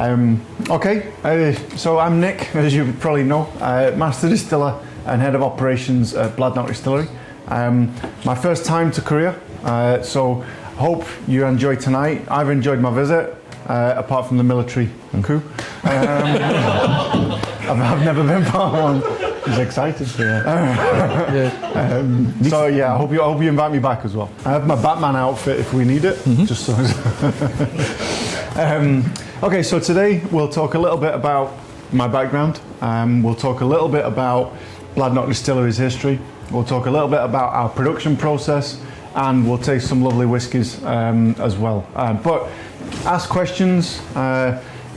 So I'm Nick, as you probably know, Master Distiller and Head of Operations at Bladnoch Distillery. My first time to Korea, so hope you enjoy tonight. I've enjoyed my visit, apart from the military coup. I've never been part of one. He's excited. So yeah, I hope you invite me back as well. I have my Batman outfit if we need it. Just so. Okay, so today we'll talk a little bit about my background. We'll talk a little bit about Bladnoch Distillery's history. We'll talk a little bit about our production process, and we'll taste some lovely whiskies as well. But ask questions.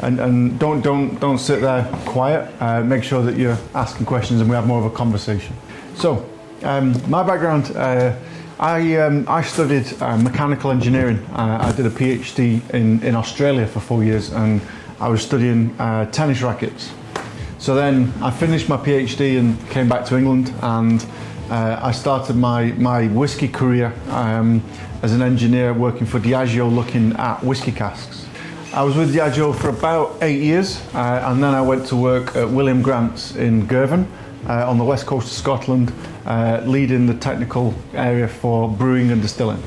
And don't sit there quiet. Make sure that you're asking questions and we have more of a conversation. So, my background, I studied mechanical engineering. I did a PhD in Australia for 4 years, and I was studying tennis rackets. So then I finished my PhD and came back to England, and I started my whiskey career as an engineer working for Diageo, looking at whiskey casks. I was with Diageo for about 8 years, and then I went to work at William Grant's in Girvan on the west coast of Scotland, leading the technical area for brewing and distilling.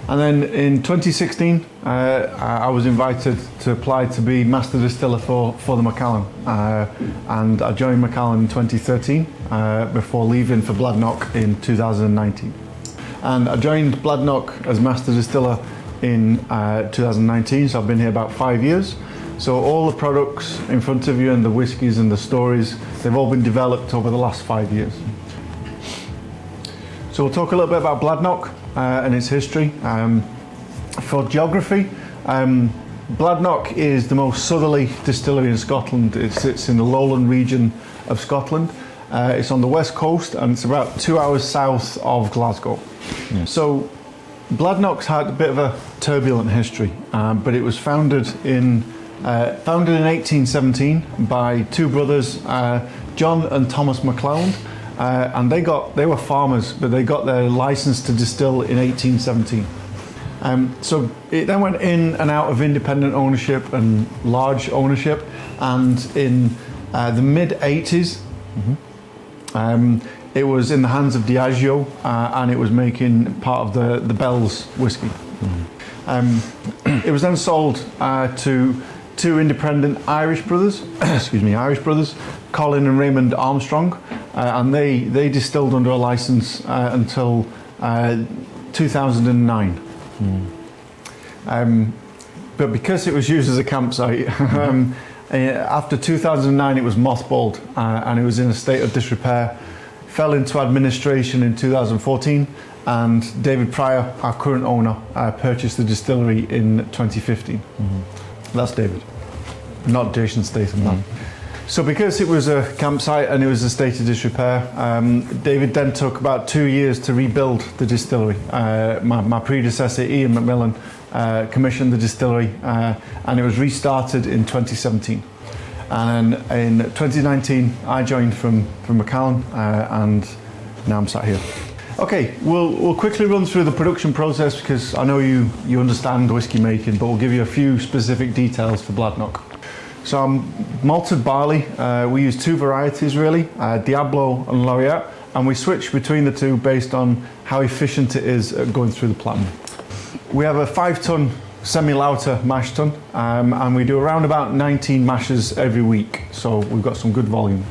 And then in 2016, I was invited to apply to be Master Distiller for the Macallan, and I joined Macallan in 2013 before leaving for Bladnoch in 2019. And I joined Bladnoch as Master Distiller in 2019, so I've been here about 5 years. So all the products in front of you and the whiskies and the stories, they've all been developed over the last 5 years. So we'll talk a little bit about Bladnoch and its history. For geography, Bladnoch is the most southerly distillery in Scotland. It sits in the lowland region of Scotland. It's on the west coast, and it's about 2 hours south of Glasgow. So Bladnoch's had a bit of a turbulent history, but it was founded in 1817 by two brothers, John and Thomas MacLeod, and they were farmers, but they got their license to distill in 1817. So it then went in and out of independent ownership and large ownership, and in the mid-80s, it was in the hands of Diageo, and it was making part of the Bell's whiskey. It was then sold to two independent Irish brothers, Colin and Raymond Armstrong, and they distilled under a license until 2009. But because it was used as a campsite, after 2009 it was mothballed, and it was in a state of disrepair. Fell into administration in 2014, and David Pryor, our current owner, purchased the distillery in 2015. That's David, not Jason Statham. So because it was a campsite and it was a state of disrepair, David then took about 2 years to rebuild the distillery. My predecessor, Ian McMillan, commissioned the distillery, and it was restarted in 2017. And in 2019, I joined from Macallan, and now I'm sat here. Okay, we'll quickly run through the production process because I know you understand whiskey making, but we'll give you a few specific details for Bladnoch. So malted barley, we use two varieties really, Diablo and Laureate, and we switch between the two based on how efficient it is at going through the plant. We have a 5-ton semi-lauter mash tun, and we do around about 19 mashes every week, so we've got some good volume.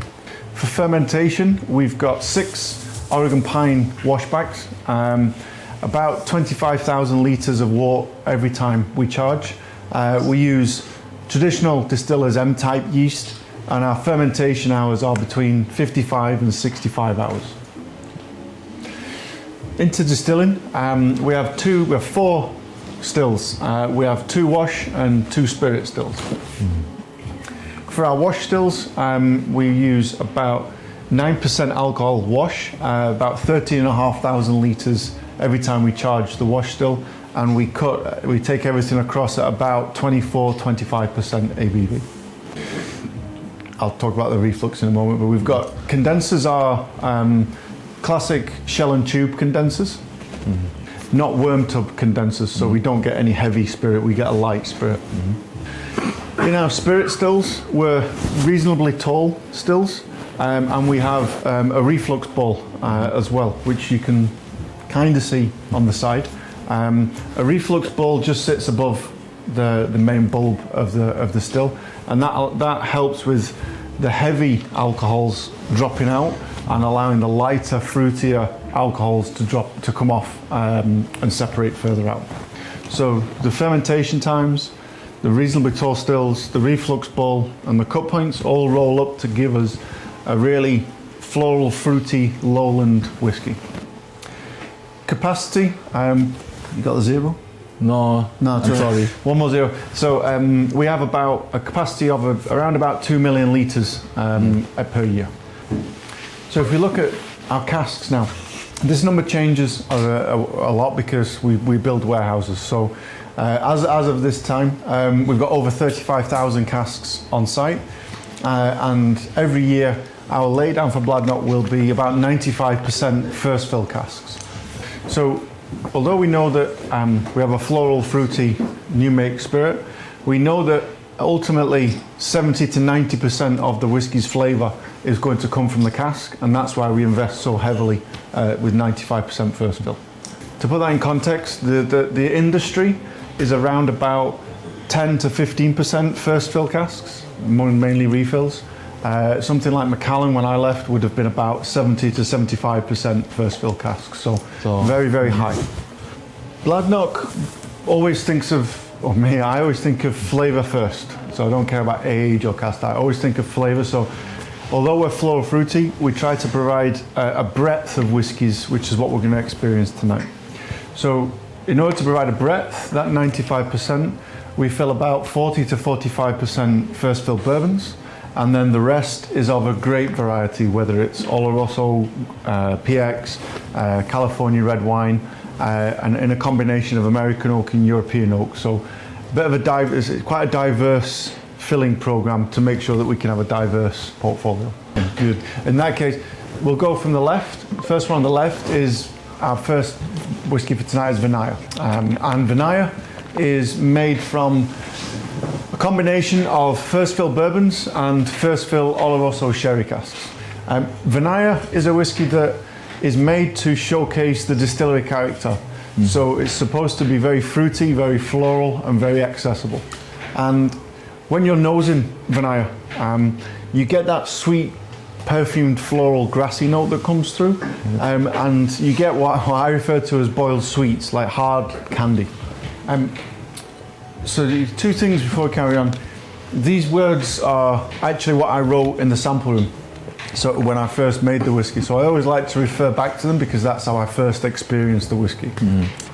For fermentation, we've got 6 Oregon pine washbacks, about 25,000 litres of wort every time we charge. We use traditional distillers M-type yeast, and our fermentation hours are between 55 and 65 hours. Into distilling, we have 4 stills. We have 2 wash and 2 spirit stills. For our wash stills, we use about 9% alcohol wash, about 13,500 litres every time we charge the wash still, and we take everything across at about 24-25% ABV. I'll talk about the reflux in a moment, but we've got condensers are classic shell and tube condensers. Not worm tub condensers, so we don't get any heavy spirit, we get a light spirit. In our spirit stills, we're reasonably tall stills, and we have a reflux bowl as well, which you can kind of see on the side. A reflux bowl just sits above the main bulb of the still, and that helps with the heavy alcohols dropping out and allowing the lighter, fruitier alcohols to come off and separate further out. So the fermentation times, the reasonably tall stills, the reflux bowl, and the cut points all roll up to give us a really floral, fruity lowland whiskey. Capacity, you got the zero? No, I'm sorry. One more zero. So we have about a capacity of around about 2 million litres per year. So if we look at our casks now, this number changes a lot because we build warehouses. So as of this time, we've got over 35,000 casks on site, and every year our laydown for Bladnoch will be about 95% first fill casks. So although we know that we have a floral, fruity, new make spirit, we know that ultimately 70 to 90% of the whiskey's flavour is going to come from the cask, and that's why we invest so heavily with 95% first fill. To put that in context, the industry is around about 10 to 15% first fill casks, mainly refills. Something like Macallan, when I left, would have been about 70 to 75% first fill casks, so very, very high. Bladnoch always thinks of, or me, I always think of flavour first, so I don't care about age or cast. I always think of flavour, so although we're floral fruity, we try to provide a breadth of whiskies, which is what we're going to experience tonight. So in order to provide a breadth, that 95%, we fill about 40 to 45% first fill bourbons, and then the rest is of a grape variety, whether it's Oloroso, PX, California red wine, and in a combination of American oak and European oak. So a bit of it's quite a diverse filling program to make sure that we can have a diverse portfolio. Good. In that case, we'll go from the left. First one on the left is our first whiskey for tonight is Vinaya. And Vinaya is made from a combination of first fill bourbons and first fill Oloroso sherry casks. Vinaya is a whiskey that is made to showcase the distillery character. So it's supposed to be very fruity, very floral, and very accessible. And when you're nosing Vinaya, you get that sweet, perfumed, floral, grassy note that comes through, and you get what I refer to as boiled sweets, like hard candy. So two things before we carry on. These words are actually what I wrote in the sample room, so when I first made the whiskey. So I always like to refer back to them because that's how I first experienced the whiskey.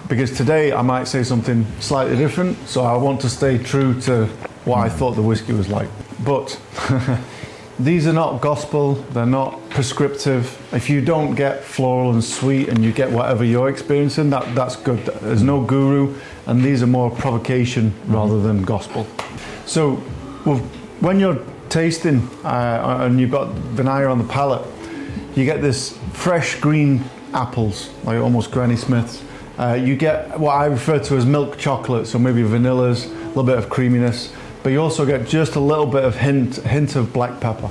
Because today I might say something slightly different, so I want to stay true to what I thought the whiskey was like. But these are not gospel, they're not prescriptive. If you don't get floral and sweet and you get whatever you're experiencing, that's good. There's no guru, and these are more provocation rather than gospel. So when you're tasting and you've got Vinaya on the palate, you get this fresh green apples, like almost Granny Smiths. You get what I refer to as milk chocolate, so maybe vanillas, a little bit of creaminess, but you also get just a little bit of hint of black pepper.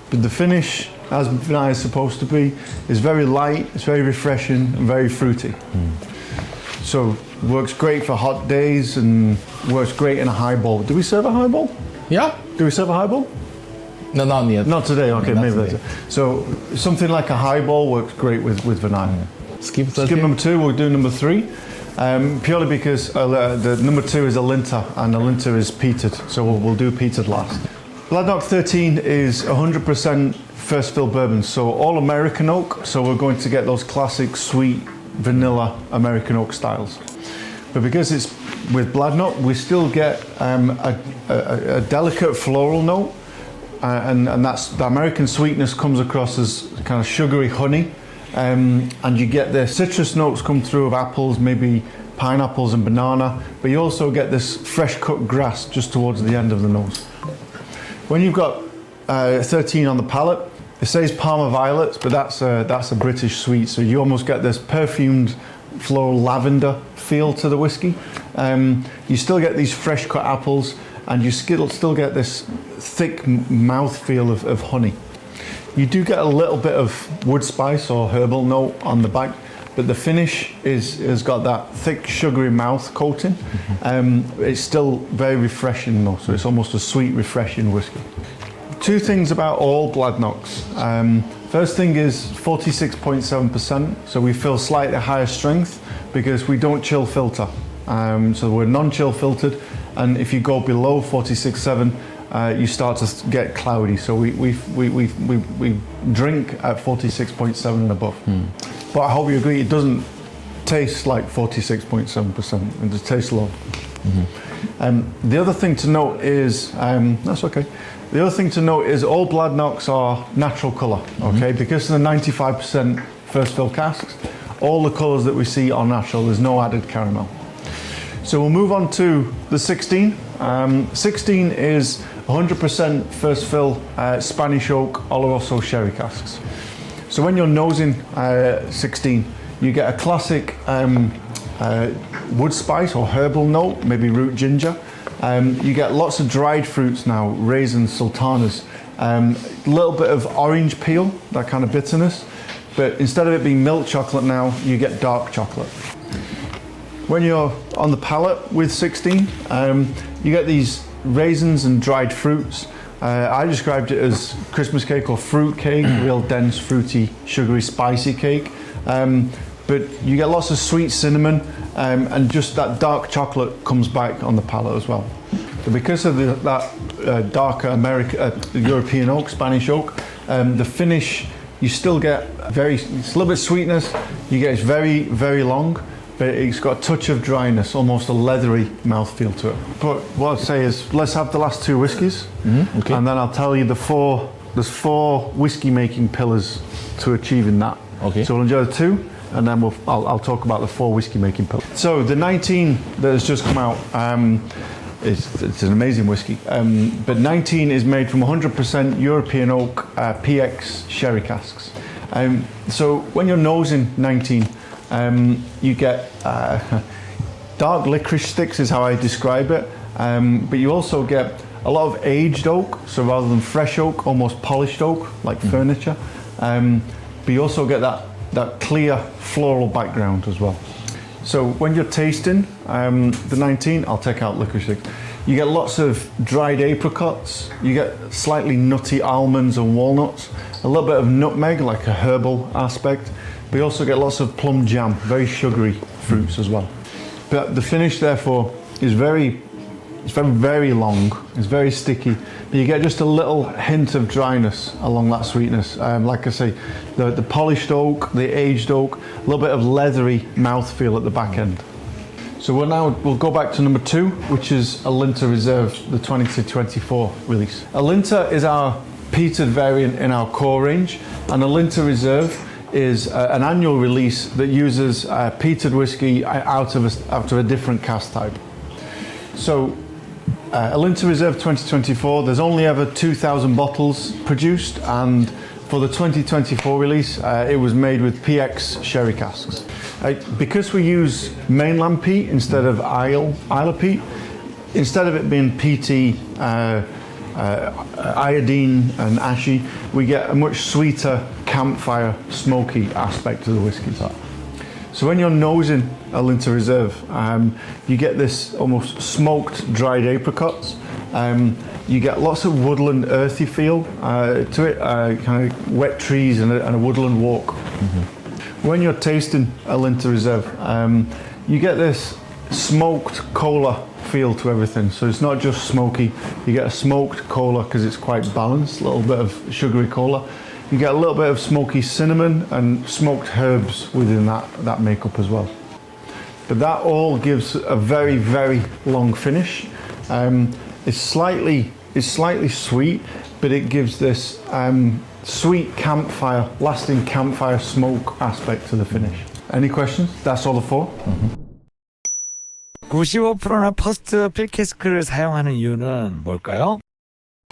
But the finish, as Vinaya is supposed to be, is very light, it's very refreshing and very fruity. So works great for hot days and works great in a highball. Do we serve a highball? Yeah. Do we serve a highball? No, not yet. Not today, okay, No, maybe not later. So something like a highball works great with Vinaya. Skip number 2, we'll do number 3. Purely because the number 2 is a linter, and a linter is peated, so we'll do peated last. Bladnoch 13 is 100% first fill bourbon, so all American oak, so we're going to get those classic sweet vanilla American oak styles. But because it's with Bladnoch, we still get a delicate floral note, and that's the American sweetness comes across as kind of sugary honey. And you get the citrus notes come through of apples, maybe pineapples and banana, but you also get this fresh cut grass just towards the end of the nose. When you've got 13 on the palate, it says Parma violets, but that's a British sweet, so you almost get this perfumed floral lavender feel to the whiskey. You still get these fresh cut apples, and you still get this thick mouthfeel of honey. You do get a little bit of wood spice or herbal note on the back, but the finish has got that thick sugary mouth coating. It's still very refreshing though, so it's almost a sweet, refreshing whiskey. Two things about all Bladnochs. First thing is 46.7%, so we feel slightly higher strength because we don't chill filter. So we're non-chill filtered, and if you go below 46.7, you start to get cloudy. So we drink at 46.7 and above. But I hope you agree, it doesn't taste like 46.7%. It just tastes low. The other thing to note is, that's okay. The other thing to note is all Bladnochs are natural colour, okay? Because of the 95% first fill casks, all the colours that we see are natural, there's no added caramel. So we'll move on to the 16. 16 is 100% first fill Spanish oak Oloroso sherry casks. So when you're nosing 16, you get a classic wood spice or herbal note, maybe root ginger. You get lots of dried fruits now, raisins, sultanas, a little bit of orange peel, that kind of bitterness, but instead of it being milk chocolate now, you get dark chocolate. When you're on the palate with 16, you get these raisins and dried fruits. I described it as Christmas cake or fruit cake, real dense, fruity, sugary, spicy cake. But you get lots of sweet cinnamon, and just that dark chocolate comes back on the palate as well. So because of that darker European oak, Spanish oak, the finish, you still get it's a little bit sweetness, it's very, very long, but it's got a touch of dryness, almost a leathery mouthfeel to it. But what I'd say is, let's have the last two whiskies, Okay. and then I'll tell you there's four whiskey making pillars to achieving that. Okay. So we'll enjoy the two, and then I'll talk about the four whiskey making pillars. So the 19 that has just come out, it's an amazing whiskey, but 19 is made from 100% European oak PX sherry casks. So when you're nosing 19, you get dark licorice sticks is how I describe it, but you also get a lot of aged oak, so rather than fresh oak, almost polished oak, like furniture, but you also get that clear floral background as well. So when you're tasting the 19, I'll take out licorice sticks. You get lots of dried apricots, you get slightly nutty almonds and walnuts, a little bit of nutmeg, like a herbal aspect, but you also get lots of plum jam, very sugary fruits as well. But the finish, therefore, is very long, it's very sticky, but you get just a little hint of dryness along that sweetness. Like I say, the polished oak, the aged oak, a little bit of leathery mouthfeel at the back end. So we'll go back to number 2, which is Alinta Reserve, the 2024 release. Alinta is our peated variant in our core range, and Alinta Reserve is an annual release that uses peated whiskey out of a different cask type. So Alinta Reserve 2024, there's only ever 2,000 bottles produced, and for the 2024 release, it was made with PX sherry casks. Because we use mainland peat instead of Isla peat, instead of it being peaty, iodine and ashy, we get a much sweeter campfire smoky aspect to the whiskey. So when you're nosing Alinta Reserve, you get this almost smoked dried apricots. You get lots of woodland earthy feel to it, kind of wet trees and a woodland walk. When you're tasting Alinta Reserve, you get this smoked cola feel to everything. So it's not just smoky, you get a smoked cola because it's quite balanced, a little bit of sugary cola. You get a little bit of smoky cinnamon and smoked herbs within that makeup as well. But that all gives a very, very long finish. It's slightly sweet, but it gives this sweet campfire, lasting campfire smoke aspect to the finish. Any questions? That's all the four. 95%나 퍼스트 필 캐스크를 사용하는 이유는 뭘까요?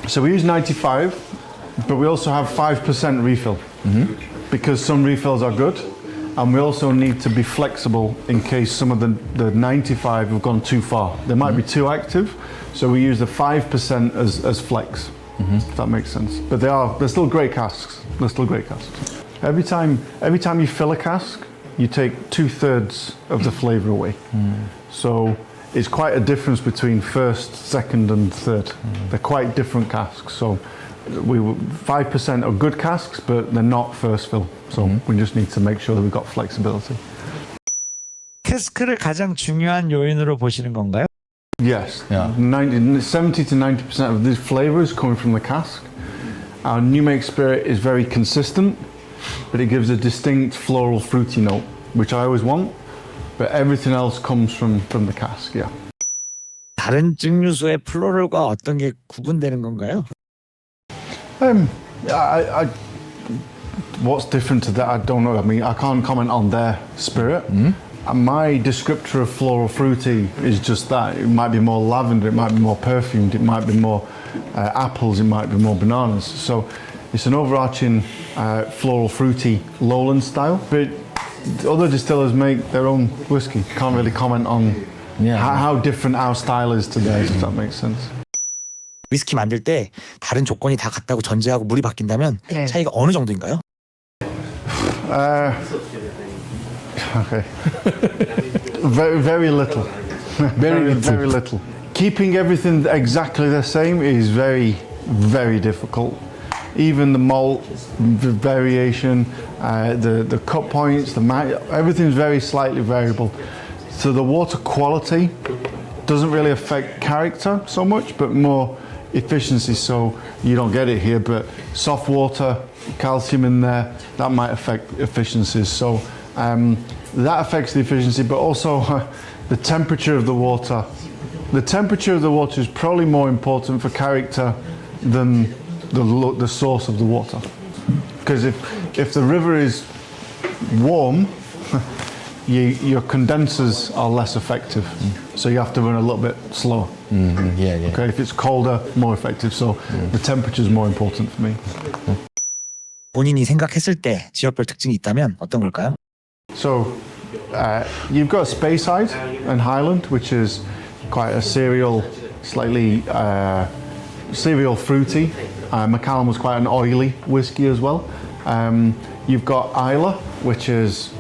So we use 95, but we also have 5% refill, because some refills are good And we also need to be flexible in case some of the 95 have gone too far. They might be too active, so we use the 5% as flex, if that makes sense. But they're still great casks. They're still great casks. Every time you fill a cask, you take 2/3 of the flavour away. So it's quite a difference between first, second and third. They're quite different casks. So 5% are good casks, but they're not first fill. So we just need to make sure that we've got flexibility. 캐스크를 가장 중요한 요인으로 보시는 건가요? Yes, Yeah. 70 to 90% of these flavours coming from the cask. Our New Make Spirit is very consistent, but it gives a distinct floral fruity note, which I always want, but everything else comes from the cask, yeah. 다른 증류소의 플로럴과 어떤 게 구분되는 건가요? What's different to that, I don't know. I mean, I can't comment on their spirit. My descriptor of floral fruity is just that. It might be more lavender, it might be more perfumed, it might be more apples, it might be more bananas. So it's an overarching floral fruity lowland style. But other distillers make their own whiskey. Can't really comment on how different our style is to theirs, if that makes sense. 위스키 만들 때 다른 조건이 다 같다고 전제하고 물이 바뀐다면 차이가 어느 정도인가요? Okay. very little. Very little. Keeping everything exactly the same is very difficult. Even the malt variation, the cut points, everything's very slightly variable. So the water quality doesn't really affect character so much, but more efficiency. So you don't get it here, but soft water, calcium in there, that might affect efficiencies. So that affects the efficiency, but also the temperature of the water. The temperature of the water is probably more important for character than the source of the water. Because if the river is warm, your condensers are less effective. So you have to run a little bit slower. Yeah. Okay, if it's colder, more effective. So the temperature is more important for me. 본인이 생각했을 때 지역별 특징이 있다면 어떤 걸까요? So you've got Speyside and Highland, which is quite a cereal, slightly cereal fruity. Macallan was quite an oily whiskey as well. You've got Islay, which is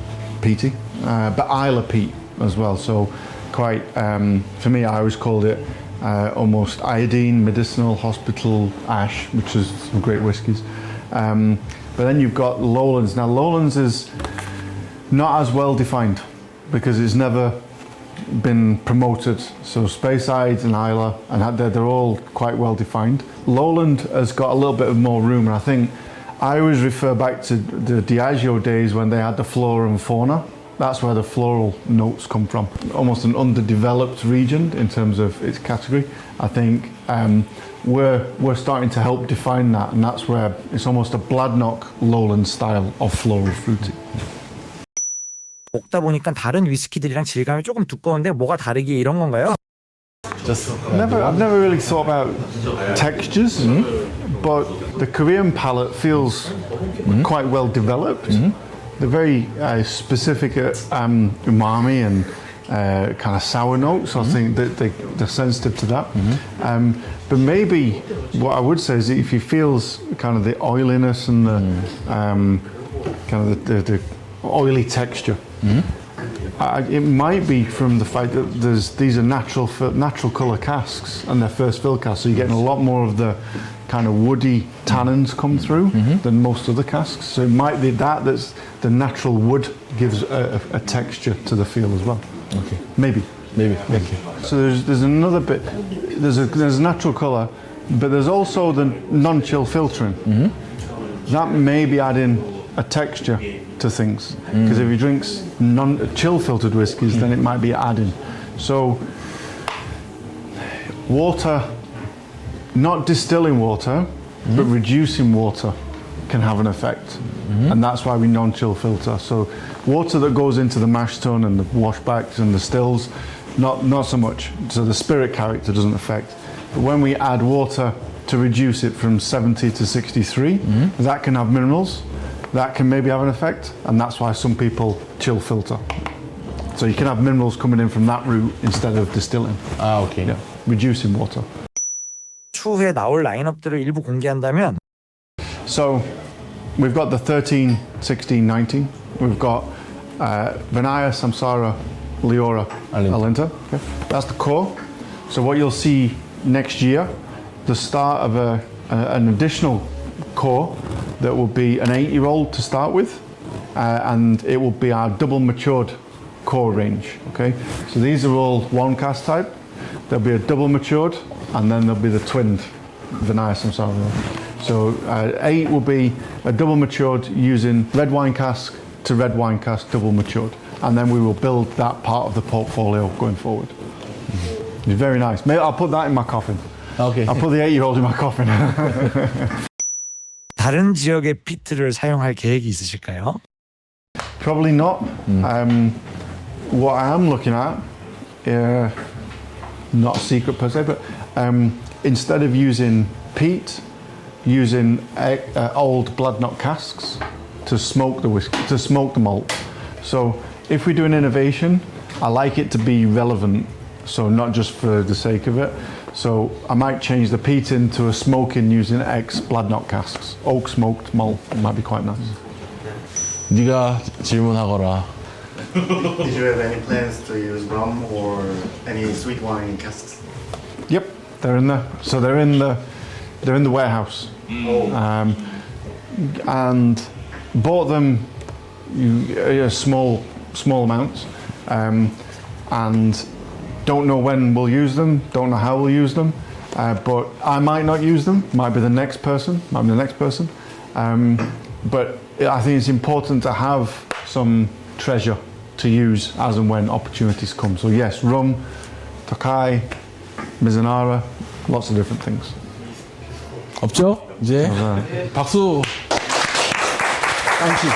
peaty, but Islay peat as well. So quite, for me, I always called it almost iodine, medicinal, hospital, ash, which is some great whiskies. But then you've got Lowlands. Now Lowlands is not as well defined because it's never been promoted. So Speyside and Islay, and they're all quite well defined. Lowland has got a little bit of more room, and I think I always refer back to the Diageo days when they had the flora and fauna. That's where the floral notes come from. Almost an underdeveloped region in terms of its category. I think we're starting to help define that, and that's where it's almost a Bladnoch Lowland style of floral fruity. 먹다 보니까 다른 위스키들이랑 질감이 조금 두꺼운데 뭐가 다르게 이런 건가요? I've never really thought about textures, but the Korean palate feels quite well developed. They're very specific at umami and kind of sour notes. I think that they're sensitive to that. But maybe what I would say is that if he feels kind of the oiliness and the kind of the oily texture, it might be from the fact that these are natural colour casks and they're first fill casks, so you're getting a lot more of the kind of woody tannins come through than most other casks. So it might be that's the natural wood gives a texture to the feel as well. Okay. Maybe. Okay. So there's another bit. There's natural colour, but there's also the non-chill filtering. That may be adding a texture to things, because if you drink chill filtered whiskies, then it might be adding. So water, not distilling water, but reducing water can have an effect, and that's why we non-chill filter. So water that goes into the mash tun and the washbacks and the stills, not so much. So the spirit character doesn't affect. But when we add water to reduce it from 70 to 63, that can have minerals. that can maybe have an effect, and that's why some people chill filter. So you can have minerals coming in from that route instead of distilling. 아, 오케이. Yeah, reducing water. 추후에 나올 라인업들을 일부 공개한다면 So we've got the 13, 16, 19. We've got Vinaya, Samsara, Leora, Alinta. Okay. That's the core. So what you'll see next year, the start of an additional core that will be an 8-year-old to start with, and it will be our double matured core range. Okay. So these are all one cast type. There'll be a double matured, and then there'll be the twinned Vinaya, Samsara. So 8 will be a double matured using red wine cask to red wine cask double matured, and then we will build that part of the portfolio going forward. It's very nice. Maybe I'll put that in my coffin. 오케이. I'll put the 8-year-old in my coffin. 다른 지역의 피트를 사용할 계획이 있으실까요? Probably not. What I am looking at, not a secret per se, but instead of using peat, using old blood knot casks to smoke the whiskey, to smoke the malt. So if we do an innovation, I like it to be relevant, so not just for the sake of it. So I might change the peat into a smoking using ex blood knot casks, oak smoked malt. It might be quite nice. 네가 질문하거라. Did you have any plans to use rum or any sweet wine casks? Yep, they're in there. So they're in the warehouse, and bought them small amounts, and don't know when we'll use them. Don't know how we'll use them, but I might not use them. Might be the next person. But I think it's important to have some treasure to use as and when opportunities come. So yes, rum, Tokai, Mizunara, lots of different things. 없죠? 이제 박수. Thank you.